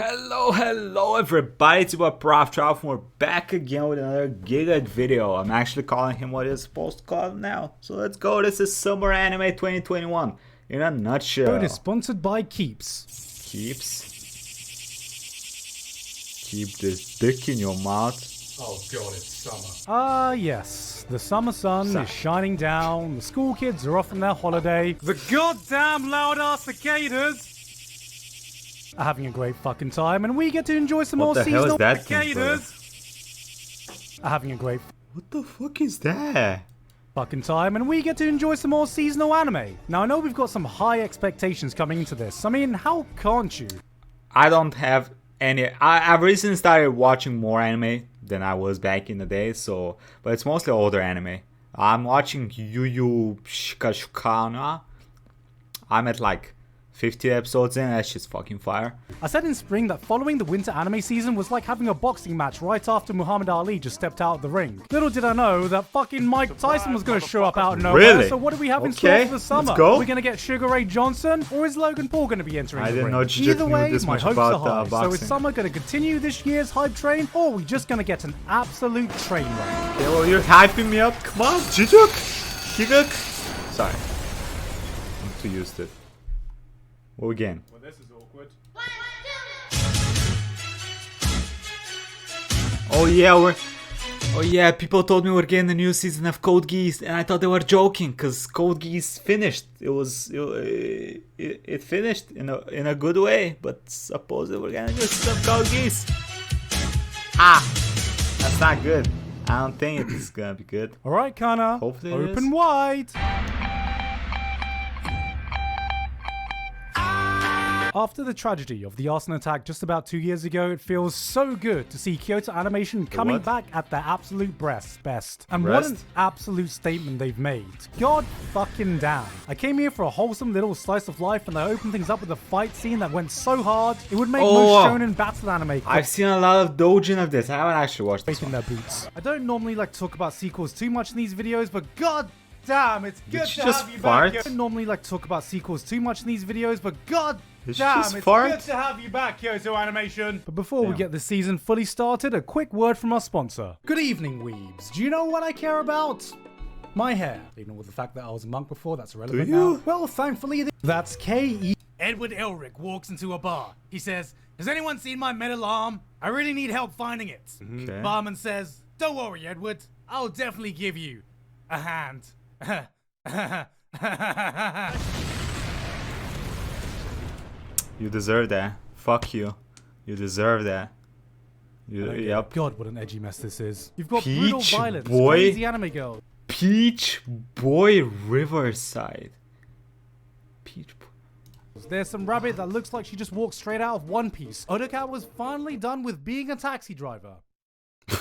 Hello everybody, it's about Proftrof and we're back again with another Gigguk video. I'm actually calling him what he's supposed to call him now. So let's go, this is Summer Anime 2021 in a nutshell. It is sponsored by Keeps. Keeps? Keep this dick in your mouth. Oh god, it's summer. Ah yes, the summer sun is shining down, the school kids are off on their holiday, the goddamn loud ass cicadas are having a great fucking time, and we get to enjoy some more seasonal cicadas are having a great What the fuck is that? fucking time, and we get to enjoy some more seasonal anime. Now I know we've got some high expectations coming into this. I mean, how can't you? I don't have any. I've recently started watching more anime than I was back in the day, so but it's mostly older anime. I'm watching Yu Yu Shikashukana. I'm at like 50 episodes in, that shit's fucking fire. I said in spring that following the winter anime season was like having a boxing match right after Muhammad Ali just stepped out of the ring. Little did I know that fucking Mike Tyson was going to show up out of nowhere. Really? So what do we have in store for the summer? Let's go. Are we going to get Sugar Ray Johnson, or is Logan Paul going to be entering the ring? I didn't know Either way, this my much hopes are about high. So is boxing. summer going to continue this year's hype train, or are we just going to get an absolute train wreck? Okay, well, you're hyping me up. Come on, Gigguk. Gigguk. Sorry. I'm too used to it. Well, again. Well, this is awkward. Oh yeah, people told me we're getting a new season of Code Geass, and I thought they were joking, cause Code Geass finished. It finished in a good way, but supposedly we're getting a new season of Code Geass. That's not good. I don't think it's gonna be good. All right, Kana. Hopefully it open is. wide. After the tragedy of the arson attack just about 2 years ago, it feels so good to see Kyoto Animation coming back at their absolute best. And what an absolute statement they've made. God fucking damn. I came here for a wholesome little slice of life, and I opened things up with a fight scene that went so hard, it would make most shonen battle anime I've seen a lot of doujin of this. I haven't actually watched this in one. their boots. I don't normally like to talk about sequels too much in these videos, but god damn, it's good to have you back. I don't normally like to talk about sequels too much in these videos, but god damn, it's good to have you back, Kyoto Animation. But before we get this season fully started, a quick word from our sponsor. Good evening, weebs. Do you know what I care about? My hair. Even with the fact that I was a monk before, that's irrelevant now. Well, thankfully, that's K.E. Edward Elric walks into a bar. He says, "Has anyone seen my metal arm? I really need help finding it." Okay. Barman says, "Don't worry, Edward. I'll definitely give you a hand." You deserve that. Fuck you. You deserve that. Yep. God, what an edgy mess this is. You've got Peach brutal violence, boy. crazy anime girl. Peach Boy Riverside. Peach Boy. There's some rabbit that looks like she just walked straight out of One Piece. Odoka was finally done with being a taxi driver.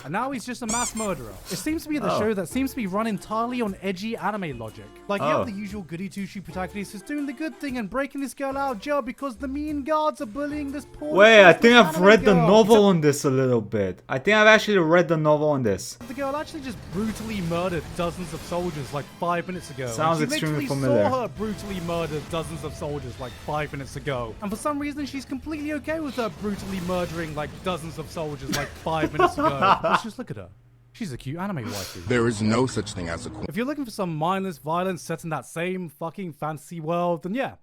And now he's just a mass murderer. It seems to be the show that seems to be run entirely on edgy anime logic. Like, you have the usual goody two-shoe protagonist who's doing the good thing and breaking this girl out of jail because the mean guards are bullying this poor... Wait, I think I've read the novel on this a little bit. I think I've actually read the novel on this. The girl actually just brutally murdered dozens of soldiers like 5 minutes ago. Sounds extremely familiar. Saw her brutally murdered dozens of soldiers like 5 minutes ago. And for some reason, she's completely okay with her brutally murdering like dozens of soldiers like 5 minutes ago. Let's just look at her. She's a cute anime waifu. There is no such thing as a queen. If you're looking for some mindless violence set in that same fucking fantasy world, then yeah,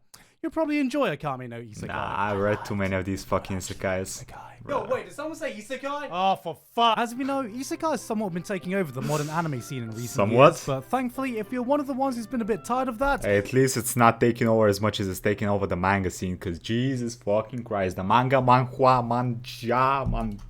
you'll probably enjoy a Kame no Isekai. Nah, I read too many of these fucking isekais. Yo, wait, did someone say Isekai? Oh, for fuck. As we know, Isekai has somewhat been taking over the modern anime scene in recent years. But thankfully, if you're one of the ones who's been a bit tired of that... Hey, at least it's not taking over as much as it's taking over the manga scene, because Jesus fucking Christ, the manga, manhwa, manga...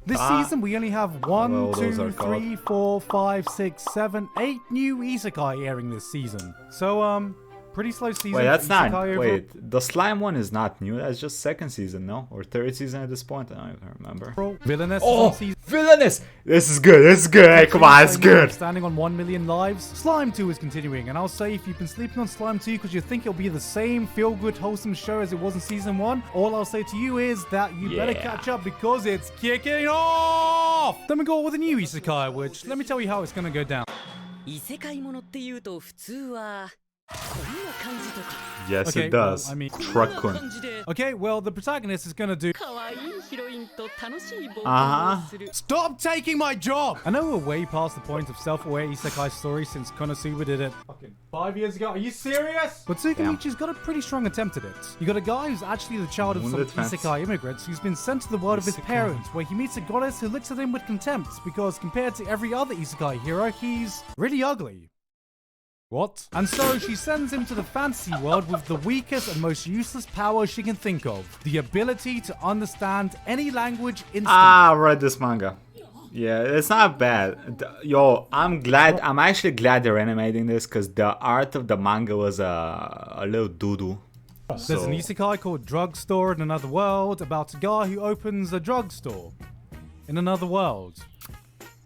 This season, we only have 1, 2, 3, 4, 5, 6, 7, 8 new Isekai airing this season. So, pretty slow season. Wait, that's not... Wait, the slime one is not new. That's just second season, no? Or third season at this point? I don't even remember. Villainous. Villainous! This is good. This is good. Hey, come on, it's good. Standing on 1 million lives. Slime 2 is continuing, and I'll say if you've been sleeping on Slime 2 because you think it'll be the same feel-good, wholesome show as it was in season 1, all I'll say to you is that you better catch up because it's kicking off! Then we go with a new Isekai, which let me tell you how it's gonna go down. 異世界ものっていうと普通は Yes, Okay, it does. well, I mean- Truckun. Okay, well, the protagonist is gonna do Stop taking my job! I know we're way past the point of self-aware isekai stories since Konosuba did it fucking 5 years ago. Are you serious? But Tsukimichi's got a pretty strong attempt at it. You got a guy who's actually the child of some isekai immigrants who's been sent to the world of his parents, where he meets a goddess who looks at him with contempt because compared to every other isekai hero, he's really ugly. What? And so she sends him to the fantasy world with the weakest and most useless power she can think of. The ability to understand any language instantly. Ah, I read this manga. Yeah, it's not bad. Yo, I'm actually glad they're animating this because the art of the manga was a little doo-doo. There's an isekai called Drugstore in Another World about a guy who opens a drugstore in another world.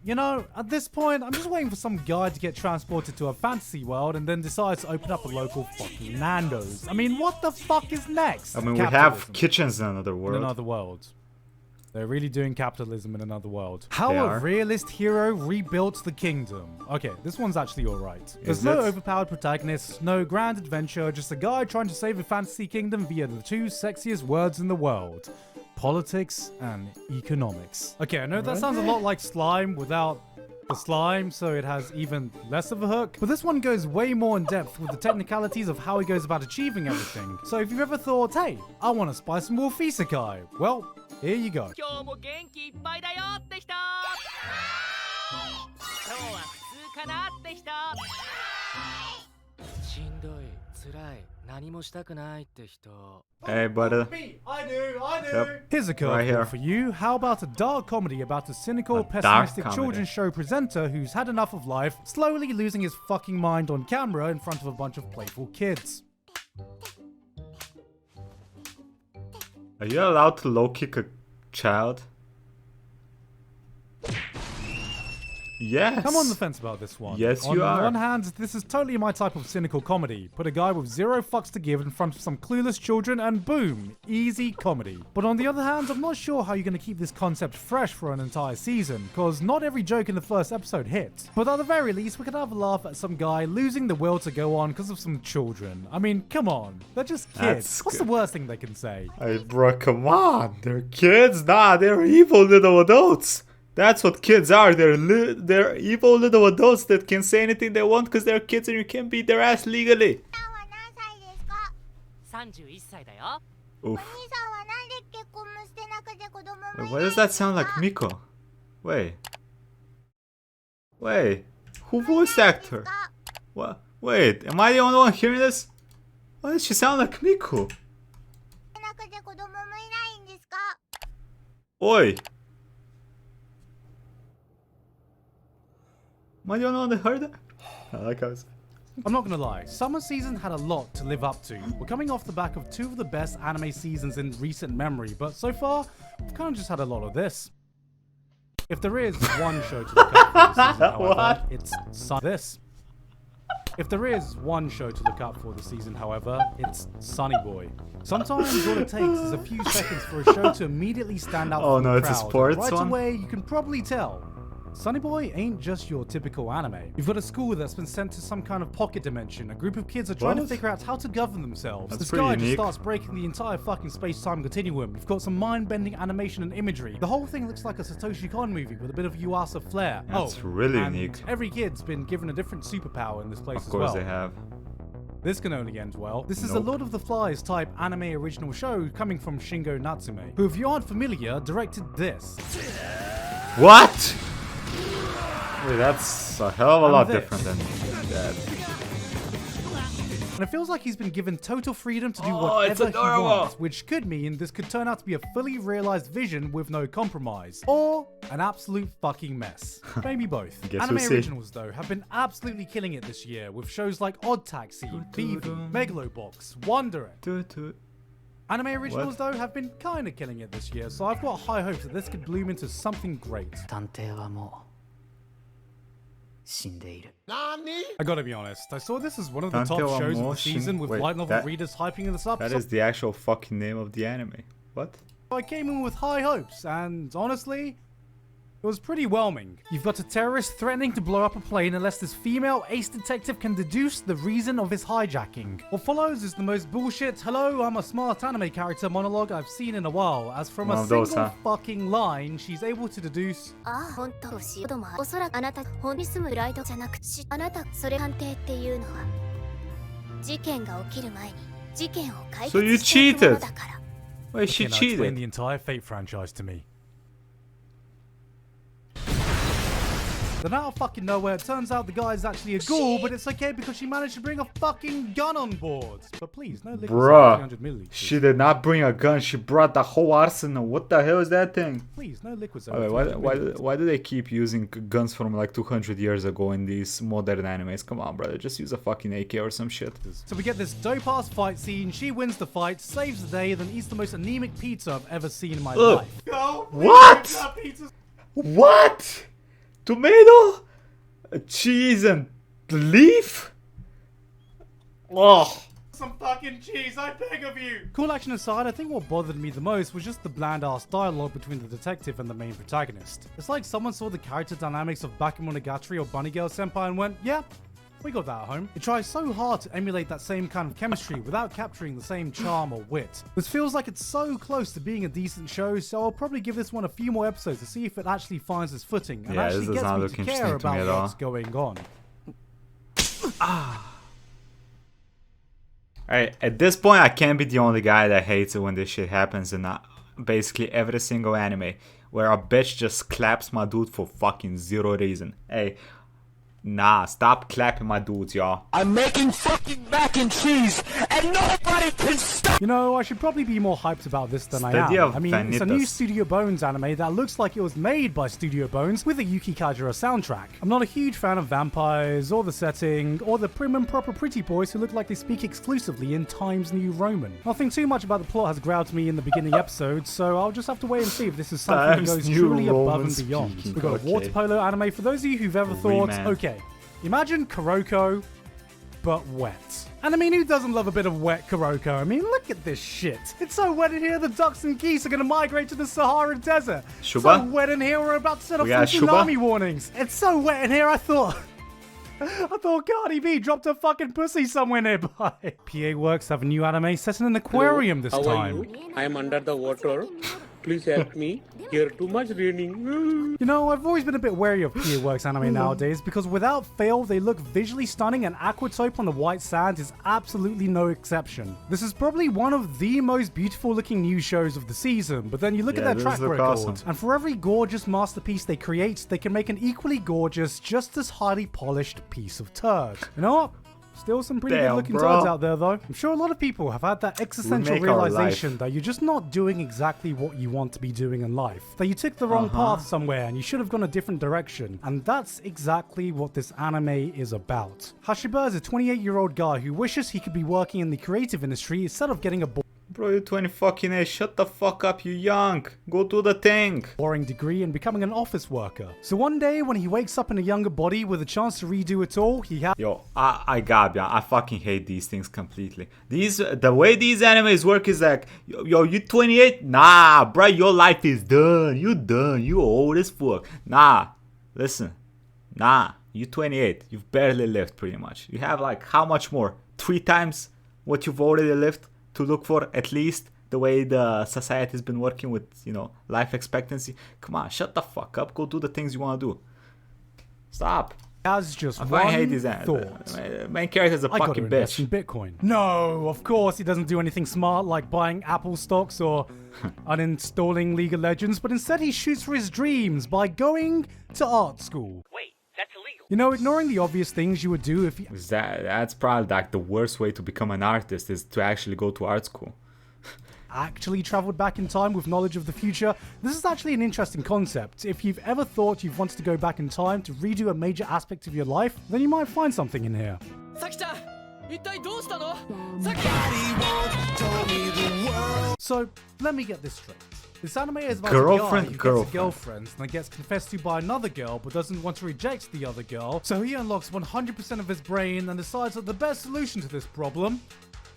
You know, at this point, I'm just waiting for some guy to get transported to a fantasy world and then decides to open up a local fucking Nando's. I mean, what the fuck is next? I mean, we have kitchens in another world. In another world. They're really doing capitalism in another world. How a realist hero rebuilt the kingdom. Okay, this one's actually alright. There's no overpowered protagonist, no grand adventure, just a guy trying to save a fantasy kingdom via the two sexiest words in the world. Politics and economics. Okay, I know that sounds a lot like Slime without the slime, so it has even less of a hook. But this one goes way more in depth with the technicalities of how he goes about achieving everything. So if you've ever thought, hey, I want to spice some more isekai, well, here you go. Hey, brother. I do. Yep. Here's a curveball here. for you. How about a dark comedy about a cynical, pessimistic children's show presenter who's had enough of life, slowly losing his fucking mind on camera in front of a bunch of playful kids? Are you allowed to low kick a child? Yes. I'm on the fence about this one. Yes, you are. On one hand, this is totally my type of cynical comedy. Put a guy with zero fucks to give in front of some clueless children and boom, easy comedy. But on the other hand, I'm not sure how you're going to keep this concept fresh for an entire season, because not every joke in the first episode hit. But at the very least, we could have a laugh at some guy losing the will to go on because of some children. I mean, come on. They're just kids. What's the worst thing they can say? Hey, bro, come on. They're kids? Nah, they're evil little adults. That's what kids are. They're evil little adults that can say anything they want because they're kids and you can't beat their ass legally. Oof. Wait, why does that sound like Miko? Wait. Who voiced actor? What? Wait, am I the only one hearing this? Why does she sound like Miko? Oi! Am I the only one that heard that? I like how it's... I'm not gonna lie, summer season had a lot to live up to. We're coming off the back of two of the best anime seasons in recent memory, but so far, we've kind of just had a lot of this. If there is one show to look out for this season, however, it's this. If there is one show to look out for this season, however, it's Sunny Boy. Sometimes all it takes is a few seconds for a show to immediately stand out from the crowd. It's a sports right one? away, you can probably tell. Sunny Boy ain't just your typical anime. You've got a school that's been sent to some kind of pocket dimension. A group of kids are trying to figure out how to govern themselves. This guy just starts breaking the entire fucking space-time continuum. You've got some mind-bending animation and imagery. The whole thing looks like a Satoshi Kon movie with a bit of Yuasa flair. That's really unique. Every kid's been given a different superpower in this place as well. Of course they have. This can only end well. This is a Lord of the Flies type anime original show coming from Shingo Natsume, who, if you aren't familiar, directed this. What? Wait, that's a hell of a lot different than that. And it feels like he's been given total freedom to do whatever he wants, which could mean this could turn out to be a fully realized vision with no compromise. Or an absolute fucking mess. Maybe both. Anime originals, though, have been absolutely killing it this year, with shows like Odd Taxi, Beaver, Megalobox, Wonder. Anime originals, though, have been kinda killing it this year, so I've got high hopes that this could bloom into something great. I gotta be honest, I saw this as one of the top shows of the season with light novel readers hyping this up. That is the actual fucking name of the anime. What? I came in with high hopes, and honestly, It was pretty whelming. You've got a terrorist threatening to blow up a plane unless this female ace detective can deduce the reason of his hijacking. What follows is the most bullshit, hello, I'm a smart anime character monologue I've seen in a while, as from a single fucking line, she's able to deduce... So you cheated! Wait, she cheated? Explain the entire Fate franchise to me. Then out of fucking nowhere, it turns out the guy is actually a ghoul, but it's okay because she managed to bring a fucking gun on board. But please, no liquid. Bruh, 300 milliliters. She did not bring a gun, she brought the whole arsenal. What the hell is that thing? Please, no liquids. Why do they keep using guns from like 200 years ago in these modern animes? Come on, brother, just use a fucking AK or some shit. So we get this dope-ass fight scene, she wins the fight, saves the day, then eats the most anemic pizza I've ever seen in my life. What? What? Tomato, cheese, and leaf? Oh. Some fucking cheese, I beg of you! Cool action aside, I think what bothered me the most was just the bland-ass dialogue between the detective and the main protagonist. It's like someone saw the character dynamics of Bakemonogatari or Bunny Girl Senpai and went, yeah, we got that at home. It tries so hard to emulate that same kind of chemistry without capturing the same charm or wit. This feels like it's so close to being a decent show, so I'll probably give this one a few more episodes to see if it actually finds its footing and actually gets me to care about what's going on. Alright, at this point I can't be the only guy that hates it when this shit happens in basically every single anime where a bitch just claps my dude for fucking zero reason. Hey, nah, stop clapping my dudes, y'all. I'm making fucking mac and cheese, and nobody can stop! You know, I should probably be more hyped about this than I am. I mean, it's a new Studio Bones anime that looks like it was made by Studio Bones with a Yuki Kajira soundtrack. I'm not a huge fan of vampires, or the setting, or the prim and proper pretty boys who look like they speak exclusively in Times New Roman. Nothing too much about the plot has grabbed me in the beginning episode, so I'll just have to wait and see if this is something that goes truly above and beyond. We've got a water polo anime for those of you who've ever thought, okay, imagine Kuroko, but wet. And I mean, who doesn't love a bit of wet Kuroko? I mean, look at this shit. It's so wet in here, the ducks and geese are gonna migrate to the Sahara Desert. Shuba? So wet in here, we're about to set off some tsunami warnings. It's so wet in here, I thought Cardi B dropped her fucking pussy somewhere nearby. PA Works have a new anime set in an aquarium this time. How are you? I am under the water. Please help me. Here too much raining. You know, I've always been a bit wary of PA Works anime nowadays because without fail, they look visually stunning and Aquatope on the white sand is absolutely no exception. This is probably one of the most beautiful looking new shows of the season, but then you look at their track record, and for every gorgeous masterpiece they create, they can make an equally gorgeous, just as highly polished piece of turd. You know what? Still some pretty good looking turds out there though. I'm sure a lot of people have had that existential realization that you're just not doing exactly what you want to be doing in life. That you took the wrong path somewhere and you should have gone a different direction. And that's exactly what this anime is about. Hashiba is a 28-year-old guy who wishes he could be working in the creative industry instead of getting a Bro, you 20 fucking A, shut the fuck up, you young. Go do the thing. boring degree and becoming an office worker. So one day when he wakes up in a younger body with a chance to redo it all, he has... Yo, I fucking hate these things completely. The way these animes work is like, yo, you 28? Nah, bro, your life is done. You done. You old as fuck. Nah, listen. Nah, you 28. You've barely lived pretty much. You have like, how much more? 3 times what you've already lived to look for, at least the way the society has been working with, you know, life expectancy. Come on, shut the fuck up. Go do the things you want to do. Stop. As just I hate these thought. Main character's a fucking bitch. In Bitcoin. No, of course he doesn't do anything smart like buying Apple stocks or uninstalling League of Legends, but instead he shoots for his dreams by going to art school. Wait, that's illegal. You know, ignoring the obvious things you would do if you... That's probably like the worst way to become an artist, is to actually go to art school. actually traveled back in time with knowledge of the future. This is actually an interesting concept. If you've ever thought you've wanted to go back in time to redo a major aspect of your life, then you might find something in here. So, let me get this straight. This anime is about a guy who gets a girlfriend and then gets confessed to by another girl but doesn't want to reject the other girl, so he unlocks 100% of his brain and decides that the best solution to this problem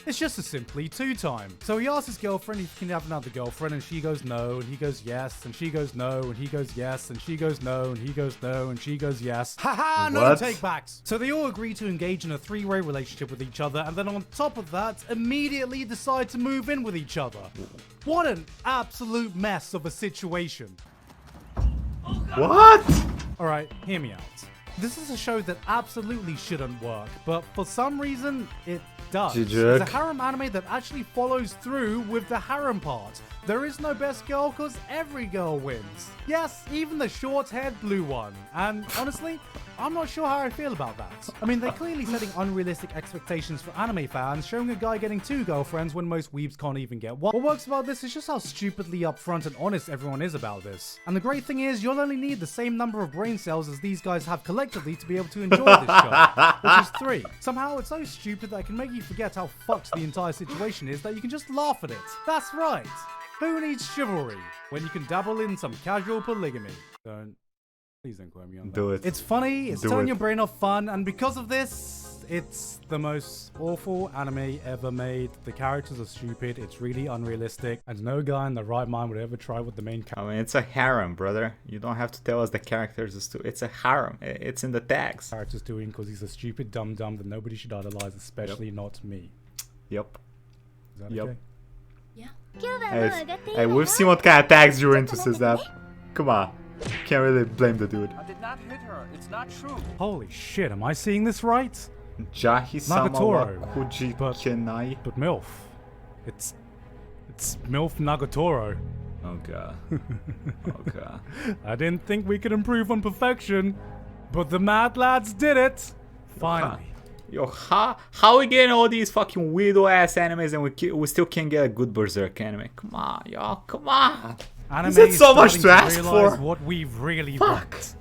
It's just a simply 2-time. So he asks his girlfriend if he can have another girlfriend, and she goes no, and he goes yes, and she goes no, and he goes yes, and she goes no, and he goes no, and she goes yes. Haha, no take-backs. So they all agree to engage in a 3-way relationship with each other, and then on top of that, immediately decide to move in with each other. What an absolute mess of a situation. What? Alright, hear me out. This is a show that absolutely shouldn't work, but for some reason, it does. Gigguk. It's a harem anime that actually follows through with the harem part. There is no best girl because every girl wins. Yes, even the short-haired blue one. And honestly, I'm not sure how I feel about that. I mean, they're clearly setting unrealistic expectations for anime fans, showing a guy getting 2 girlfriends when most weebs can't even get one. What works about this is just how stupidly upfront and honest everyone is about this. And the great thing is, you'll only need the same number of brain cells as these guys have collectively to be able to enjoy this show, which is 3. Somehow, it's so stupid that it can make you forget how fucked the entire situation is that you can just laugh at it. That's right. Who needs chivalry when you can dabble in some casual polygamy? Please don't quote me on that. Do it. It's funny, it's turning your brain off fun, and because of this, it's the most awful anime ever made. The characters are stupid, it's really unrealistic, and no guy in the right mind would ever try with the main character. I mean, it's a harem, brother. You don't have to tell us the characters is too. It's a harem. It's in the tags. Character's doing because he's a stupid dum-dum that nobody should idolize, especially not me. Yep. Is that Yep. okay? Hey, we've seen what kind of tags you're into, says that. Come on. Can't really blame the dude. I did not hit her. It's not true. Holy shit, am I seeing this right? Jahi-sama wa Nagatoro. kuji kenai. But MILF. It's MILF Nagatoro. Oh god. Oh god. I didn't think we could improve on perfection, but the mad lads did it. Finally. Yo, how we getting all these fucking weirdo ass animes and we still can't get a good Berserk anime? Come on, y'all, come on. Anime Is it so much starting to ask realize for? What we've really Fuck. want.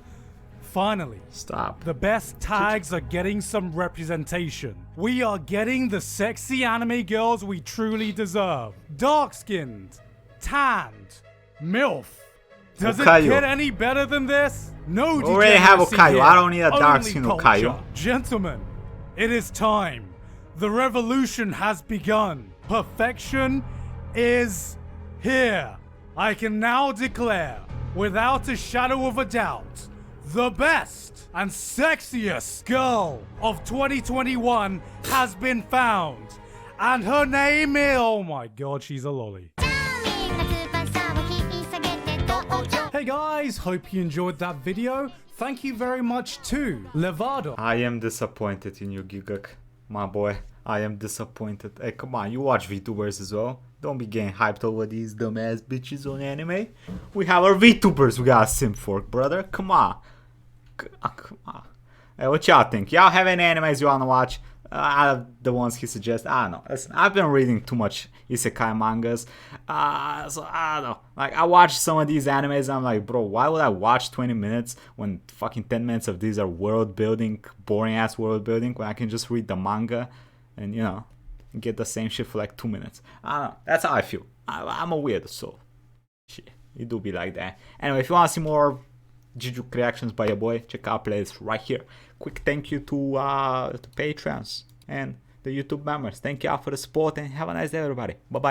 Finally. Stop. The best tags are getting some representation. We are getting the sexy anime girls we truly deserve. Dark-skinned, tanned, MILF. Does Okayo. it get any better than this? No, We already have degeneracy Okayo. here. I don't need a Only dark-skinned culture. Okayo. Gentlemen, it is time. The revolution has begun. Perfection is here. I can now declare, without a shadow of a doubt, the best and sexiest girl of 2021 has been found. And her name is... Oh my god, she's a lolly. Hey guys, hope you enjoyed that video. Thank you very much to Levado. I am disappointed in you, Gigguk. My boy, I am disappointed. Hey, come on, you watch VTubers as well. Don't be getting hyped over these dumbass bitches on anime. We have our VTubers we gotta simp for, brother. Come on. Come on. Hey, what y'all think? Y'all have any animes you wanna watch? Out of the ones he suggests, I don't know. Listen, I've been reading too much isekai mangas, so I don't know. Like, I watched some of these animes and I'm like, bro, why would I watch 20 minutes when fucking 10 minutes of these are world building, boring ass world building, when I can just read the manga and, you know, get the same shit for like 2 minutes. I don't know. That's how I feel. I'm a weirdo, so shit, it do be like that. Anyway, if you want to see more Gigguk reactions by your boy, check out playlist right here. Quick thank you to Patreons and the YouTube members. Thank you all for the support and have a nice day, everybody. Bye bye.